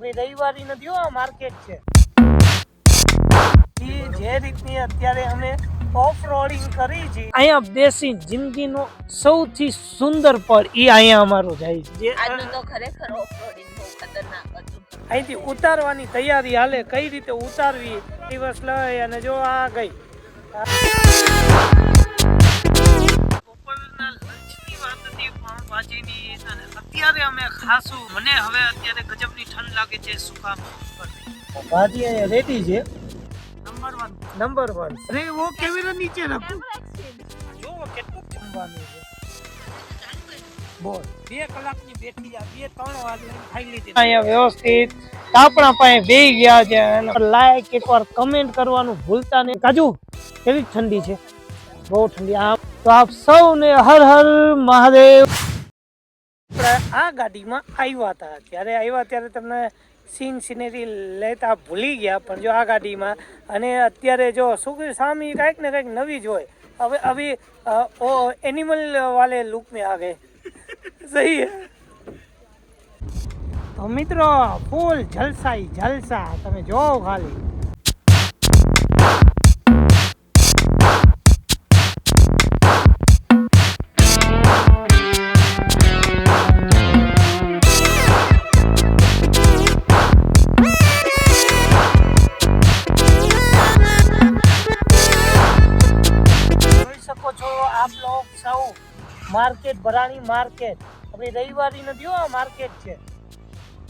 આપણી રવિવારી નથી હો, માર્કેટ છે જે રીતની અત્યારે અમે ઓફ રોડિંગ કરી છે અહીંયા બેસી જિંદગીનો સૌથી સુંદર પળ ઈ અહીંયા અમારો જાય છે આજનું તો ખરેખર ઓફ રોડિંગ બહુ ખતરનાક હતું. અહીંથી ઉતારવાની તૈયારી હાલે, કઈ રીતે ઉતારવી દિવસ લઈ અને જો આ ગઈ બપોરના લંચની વાત હતી પાઉંભાજીની અને અત્યારે અમે ખાસું મને હવે અત્યારે ગજબની ઠંડ લાગે છે. શું કામ ભાજી અહીંયા રેડી છે નંબર 1. અરે વો કેમેરા નીચે રાખો, જો કેટલું જમવાનું છે. બોલ 2 કલાકની બેઠી આ 2-3 વાર ખાઈ લીધી અહીંયા વ્યવસ્થિત આપણા પાસે બેહી ગયા છે. લાઈક એકવાર કમેન્ટ કરવાનું ભૂલતા નહીં. કાજુ કેવી ઠંડી છે, બહુ ઠંડી. આમ તો આપ સૌને હર હર મહાદેવ. આ ગાડીમાં આવ્યા હતા, ત્યારે આવ્યા ત્યારે તમને સીન સિનેરી લેતા ભૂલી ગયા, પણ જો આ ગાડીમાં અને અત્યારે જો શું કે સામે કાંઈક ને કાંઈક નવી જ હોય. હવે અભી એનિમલ વાલે લુક में आ गए. सही है તો મિત્રો ફૂલ જલસાઈ જલસા તમે જોવો ખાલી. માર્કેટ ભરાણી માર્કેટ આપણી રવિવારી નથી હો, માર્કેટ છે.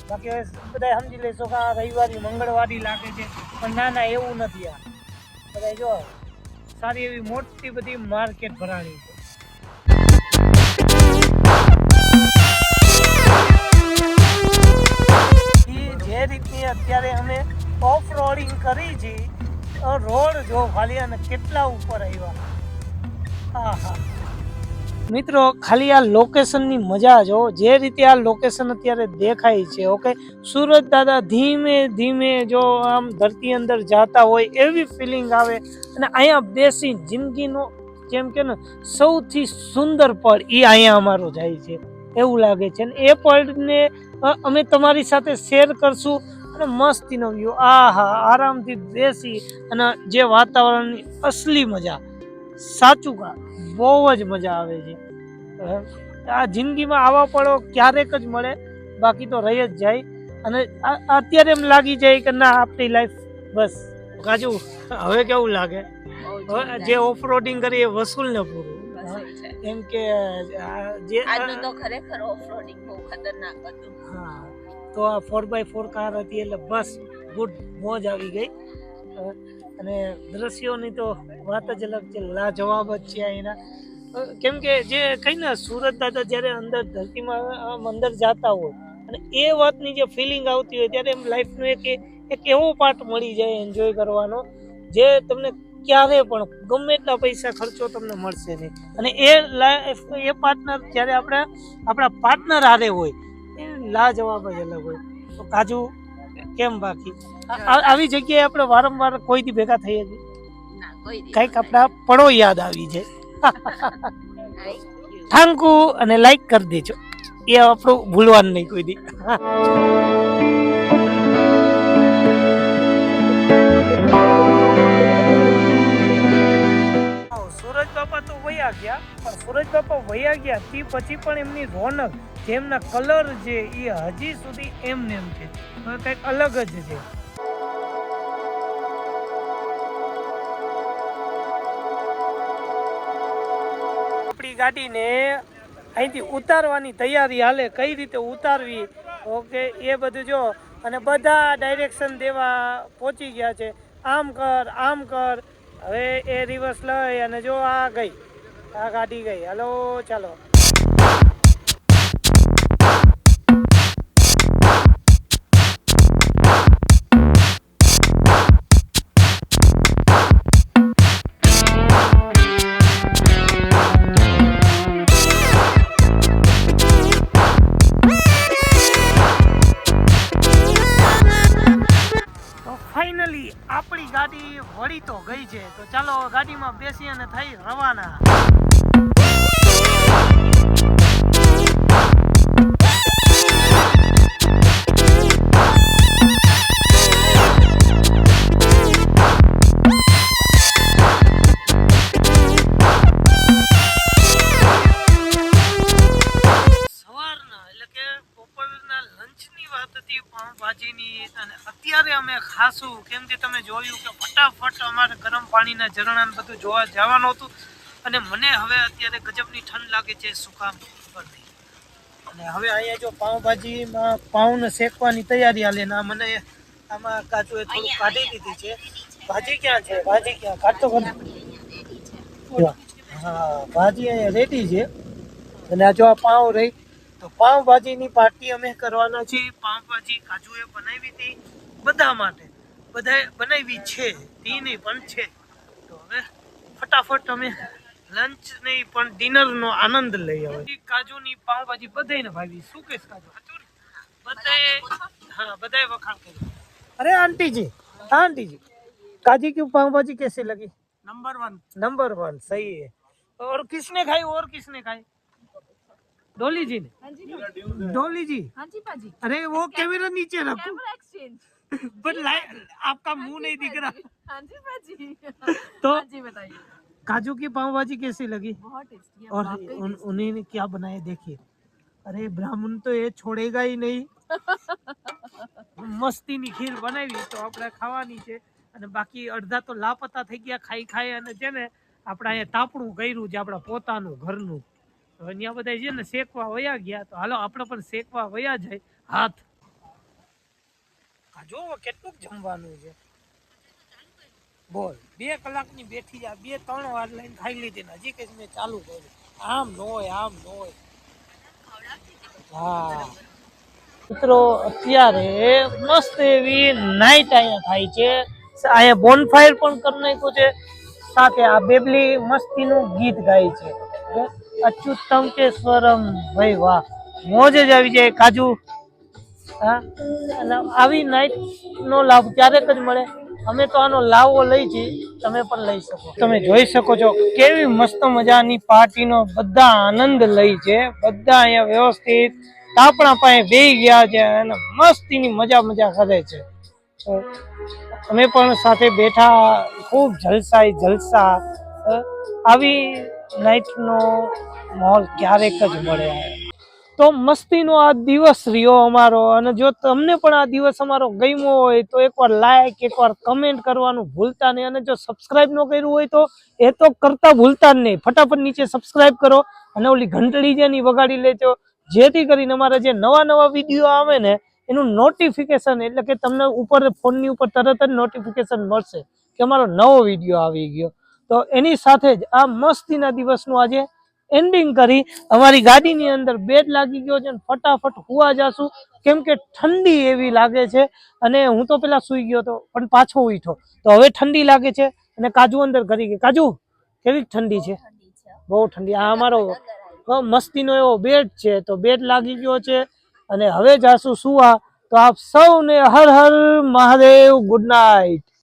બાકી બધા સમજી લેશો કે આ રવિવારી મંગળવારી લાગે છે, પણ ના ના એવું નથી. આ બધા જો સારી એવી મોટી બધી માર્કેટ ભરાણી છે. જે રીતની અત્યારે અમે ઓફ રોડિંગ કરી છે, રોડ જો ખાલી અને કેટલા ઉપર આવ્યા. હા હા મિત્રો ખાલી આ લોકેશનની મજા જો, જે રીતે આ લોકેશન અત્યારે દેખાય છે. ઓકે, સુરત દાદા ધીમે ધીમે જો આમ ધરતી અંદર જાતા હોય એવી ફિલિંગ આવે. અને અહીંયા બેસી જિંદગીનો જેમ કે ને સૌથી સુંદર પળ એ અહીંયા અમારો જાય છે એવું લાગે છે. અને એ પળને અમે તમારી સાથે શેર કરશું. અને મસ્તીનો વ્યૂ, આહા આરામથી બેસી અને જે વાતાવરણની અસલી મજા, સાચું કા બહુ જ મજા આવે છે. આ જિંદગીમાં આવા પળો ક્યારેક જ મળે, બાકી તો રહી જ જાય. અને અત્યારે એમ લાગી જાય કે ના આપણી લાઈફ બસ. કાજુ હવે કેવું લાગે જે ઓફ રોડિંગ કરી એ વસૂલ ને પૂરું એમ કે જે આજનું તો ખરેખર ઓફ રોડિંગ બહુ ખતરનાક હતું. હા તો આ 4x4 કાર હતી એટલે બસ ગુડ મોજ આવી ગઈ. અને દ્રશ્યોની તો વાત જ અલગ છે, લાજવાબ જ છે અહીંના. કેમ કે જે કઈ ને સુરત દાદા જ્યારે અંદર ધરતીમાં અંદર જાતા હોય અને એ વાતની જે ફિલિંગ આવતી હોય ત્યારે એમ લાઈફનો એક એવો પાર્ટ મળી જાય એન્જોય કરવાનો, જે તમને ક્યારે પણ ગમે એટલા પૈસા ખર્ચો તમને મળશે નહીં. અને એ પાર્ટનર જ્યારે આપણા પાર્ટનર હારે હોય એ લાજવાબ જ અલગ હોય. તો કાજુ કેમ બાકી આવી જગ્યાએ આપણે વારંવાર કોઈથી ભેગા થઈ હતી, કઈક આપણા પળો યાદ આવી જાય. થેન્ક યુ અને લાઈક કરી દેજો, એ આપણું ભૂલવાનું નહીં કોઈ દી. સુરજ બાપા તો વયા ગયા, પણ સુરજ બાપા વયા ગયા તે પછી પણ એમની રોનક જેમના કલર છે એ હજી સુધી એમને એમ છે, કંઈક અલગ જ છે. ગાડીને અહીંથી ઉતારવાની તૈયારી હાલે, કઈ રીતે ઉતારવી ઓકે એ બધું જો. અને બધા ડાયરેક્શન દેવા પહોંચી ગયા છે, આમ કર આમ કર. હવે એ રિવર્સ લઈ અને જો આ ગઈ, આ ગાડી ગઈ. હાલો ચાલો. આપણી ગાડી વળી તો ગઈ છે, તો ચાલો ગાડીમાં બેસી અને થઈ રવાના. પાણીની અને અત્યારે અમે ખાશું કેમ કે તમે જોયું કે ફટાફટ અમારે ગરમ પાણીના ઝરણા ને બધું જોવા જવાનું હતું અને મને હવે અત્યારે ગજબની ઠંડ લાગે છે શું કામ ખબર નહીં. અને હવે અહીંયા જો પાઉંભાજીમાં પાઉંને શેકવાની તૈયારી હાલે ને મને આમાં કાચુએ થોડું કાઢી દીધી છે. ભાજી ક્યાં છે? ભાજી ક્યાં? કાઢતો કર. હા ભાજી અહીંયા રેડી છે અને આ જો આ પાઉં રહી તો પાઉંભાજીની પાર્ટી અમે કરવાના છીએ. પાઉંભાજી કાજુએ બનાવી હતી બધા માટે, બધાએ બનાવી છે તી નહીં પણ છે. તો હવે ફટાફટ અમે લંચ નહીં પણ ડિનરનો આનંદ લઈ આવે. કાજુની પાઉંભાજી બધાને ભાવી. શું કહેશ કાજુ? બધાએ हाँ बधाई वखाण करें. अरे आंटी जी, आंटी जी काजी की पाव भाजी कैसे लगी? नंबर वन सही है. और किसने खाई? और किसने खाई? डोली जी ने. डोली जी. हाँ जी पाजी. अरे वो कैमरा नीचे रखो. Camera exchange. पर आपका मुंह नहीं दिख रहा. हाँ जी पाजी. तो हाँ जी बताइए. काजू की पाव भाजी कैसी लगी? बहुत टेस्टी है. और उन्होंने क्या बनाया देखिए. अरे ब्राह्मण तो ये छोड़ेगा ही नहीं. મસ્તીની ખીર બનાવી તો આપણે ખાવાની છે અને બાકી અડધા તો લાપતા થઈ ગયા ખાઈ ખાઈ અને છે ને આપણે અહીંયા તાપણું કર્યું છે આપણા પોતાનું ઘરનું. તો અહીંયા બધા છે ને શેકવા વયા ગયા તો હાલો આપણે પણ શેકવા વયા જાય હાથ. જો કેટલું જમવાનું છે બોલ. 2 કલાકની બેઠી જા 2-3 વાર લઈને ખાઈ લીધી ને હજી કઈ મેં ચાલુ કર્યું. આમ ન હોય આમ ન હોય. હા મિત્રો અત્યારે મસ્ત એવી નાઈટ અહીંયા થાય છે. અહીંયા બોનફાયર પણ કરી નાખ્યું છે. સાથે આ બેબલી મસ્તીનું ગીત ગાય છે. અચ્યુતમ કે સ્વરમ. ભાઈ વાહ મોજ જ આવી જાય કાજુ. હા અને આવી નાઈટ નો લાભ ક્યારેક જ મળે. અમે તો આનો લાવો લઈ જઈએ, તમે પણ લઈ શકો. તમે જોઈ શકો છો કેવી મસ્ત મજાની પાર્ટીનો બધા આનંદ લઈ છે. બધા અહીંયા વ્યવસ્થિત તાપણા પાસે બેસી ગયા છે અને મસ્તીની મજા કરે છે. અમે પણ સાથે બેઠા ખૂબ જલસા. આવી નાઈટનો માહોલ ક્યારેક જ મળે. તો મસ્તીનો આ દિવસ રહ્યો અમારો. અને જો તમને પણ આ દિવસ અમારો ગમ્યો હોય તો એકવાર લાઈક, એકવાર કમેન્ટ કરવાનું ભૂલતા નહીં. અને જો સબસ્ક્રાઇબ ન કર્યું હોય તો એ તો કરતા ભૂલતા જ નહીં. ફટાફટ નીચે સબસ્ક્રાઇબ કરો અને ઓલી ઘંટડી છે ને વગાડી લેજો, જેથી કરીને અમારા જે નવા વિડીયો આવે ને એનું નોટિફિકેશન, એટલે કે તમને ઉપર ફોનની ઉપર તરત જ નોટિફિકેશન મળશે કે અમારો નવો વિડીયો આવી ગયો. તો એની સાથે જ આ મસ્તીના દિવસનું આજે એન્ડિંગ કરી અમારી ગાડીની અંદર બેડ લાગી ગયો છે. ફટાફટ હુવા જાશું કેમ કે ઠંડી એવી લાગે છે. અને હું તો પેલા સુઈ ગયો હતો પણ પાછો ઉઠ્યો તો હવે ઠંડી લાગે છે. અને કાજુ અંદર કરી ગઈ. કાજુ કેવી ઠંડી છે? બહુ ઠંડી. આ અમારો મસ્તીનો એવો બેડ છે તો બેડ લાગી ગયો છે અને હવે જાશું સુવા. તો આપ સૌને હર હર મહાદેવ. Good night.